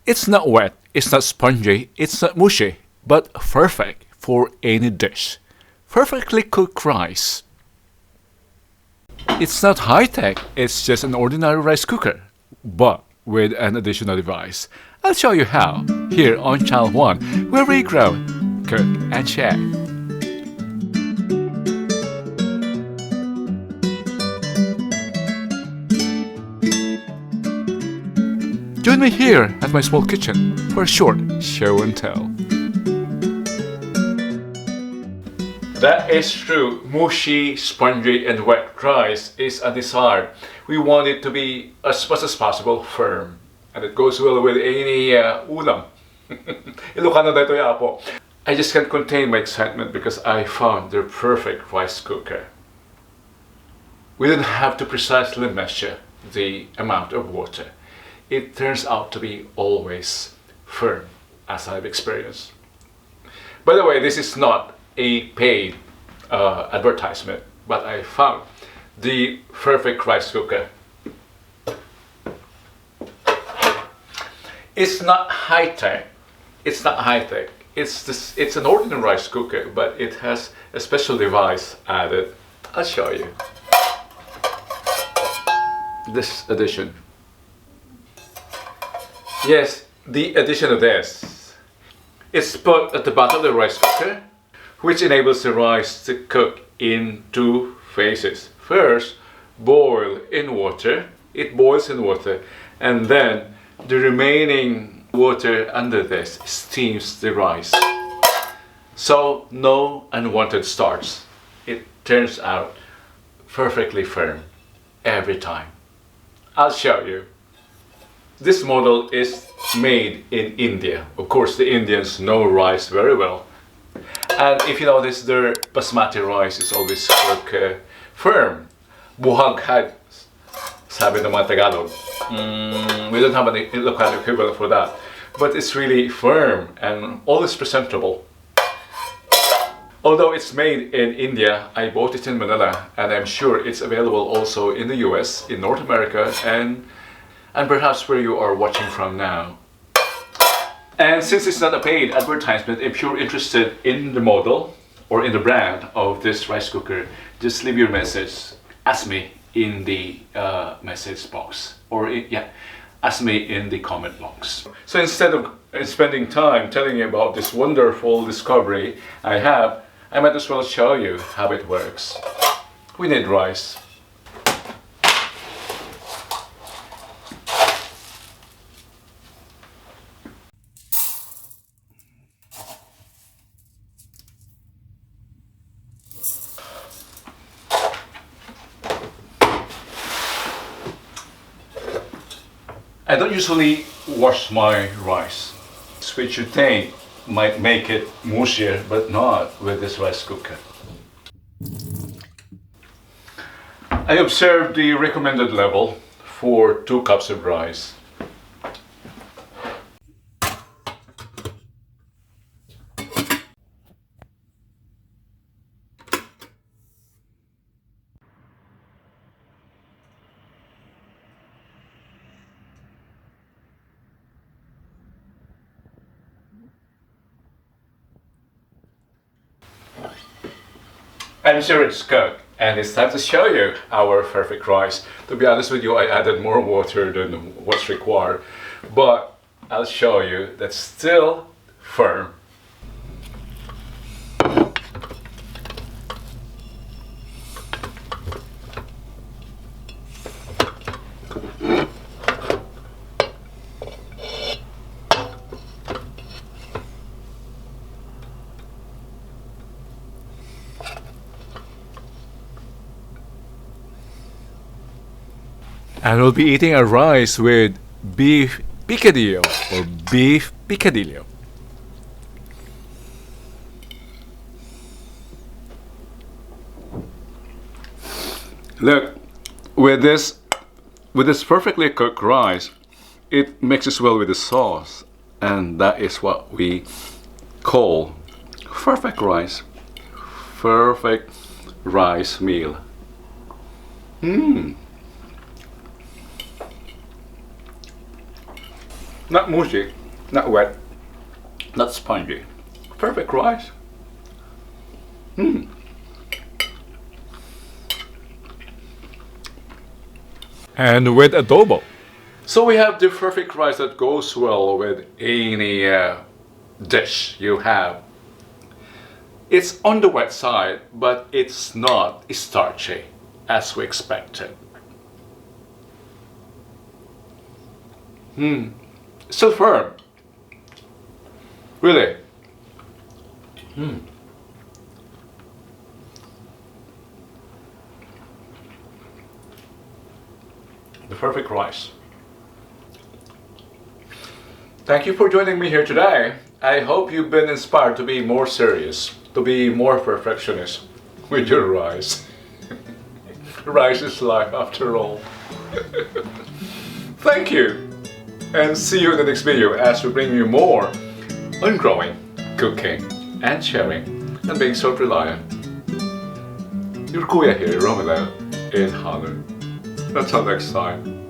It's not wet, it's not spongy, it's not mushy, but perfect for any dish. Perfectly cooked rice. It's not high-tech, it's just an ordinary rice cooker, but with an additional device. I'll show you how, here on Channel 1, where we grow, cook, and share. Join me here at my small kitchen for a short show and tell. That is true. Mushy, spongy, and wet rice is undesired. We want it to be as much as possible firm. And it goes well with any ulam. Ilocano na ito po. I just can't contain my excitement because I found the perfect rice cooker. We don't have to precisely measure the amount of water. It turns out to be always firm, as I've experienced. By the way, this is not a paid advertisement, but I found the perfect rice cooker. It's not high-tech. It's not high-tech. It's an ordinary rice cooker, but it has a special device added. I'll show you. This addition. Yes, the addition of this. It's put at the bottom of the rice cooker, which enables the rice to cook in two phases. First, boil in water. It boils in water, and then the remaining water under this steams the rice. So no unwanted starch. It turns out perfectly firm every time. I'll show you. This model is made in India. Of course, the Indians know rice very well. And if you notice, their basmati rice is always firm. Buhaghag, sabi ng mga Tagalog. We don't have an local equivalent for that. But it's really firm and always presentable. Although it's made in India, I bought it in Manila, and I'm sure it's available also in the US, in North America, and perhaps where you are watching from now. And since it's not a paid advertisement, if you're interested in the model or in the brand of this rice cooker, just leave your message. Ask me in the message box, or ask me in the comment box. So instead of spending time telling you about this wonderful discovery I might as well show you how it works. We need rice. I don't usually wash my rice, which you think might make it mushier, but not with this rice cooker. I observed the recommended level for 2 cups of rice. I'm sure it's cooked, and it's time to show you our perfect rice. To be honest with you, I added more water than what's required, but I'll show you that's still firm. And we'll be eating a rice with beef picadillo or beef picadillo. Look, with this perfectly cooked rice, it mixes well with the sauce, and that is what we call perfect rice. Perfect rice meal. Not mushy, not wet, not spongy. Perfect rice. And with adobo. So we have the perfect rice that goes well with any dish you have. It's on the wet side, but it's not starchy as we expected. Still firm. Really. The perfect rice. Thank you for joining me here today. I hope you've been inspired to be more serious, to be more perfectionist with your rice. Rice is life after all. Thank you, and see you in the next video as we bring you more on growing, cooking, and sharing, and being self-reliant. Your kuya here, Romelo in Holland. Until next time.